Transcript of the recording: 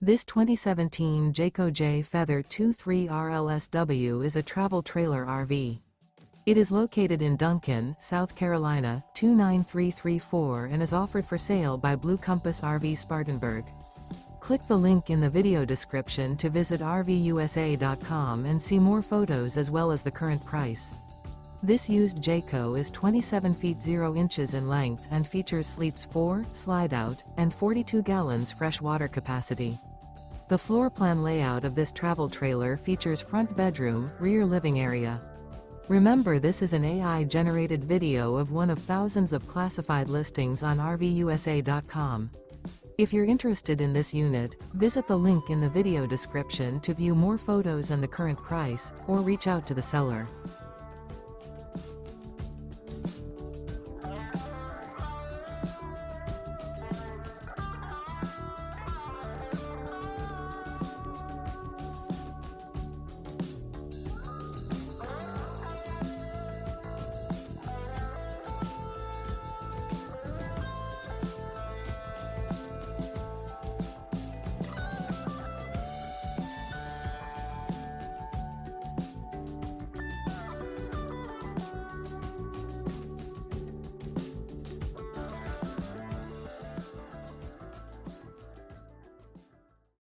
This 2017 Jayco Jay Feather 23RLSW is a travel trailer RV. It is located in Duncan, South Carolina, 29334 and is offered for sale by Blue Compass RV Spartanburg. Click the link in the video description to visit RVUSA.com and see more photos as well as the current price. This used Jayco is 27 feet 0 inches in length and features sleeps 4, Slideout, and 42 gallons fresh water capacity. The floor plan layout of this travel trailer features front bedroom, rear living area. Remember, this is an AI-generated video of one of thousands of classified listings on RVUSA.com. If you're interested in this unit, visit the link in the video description to view more photos and the current price, or reach out to the seller.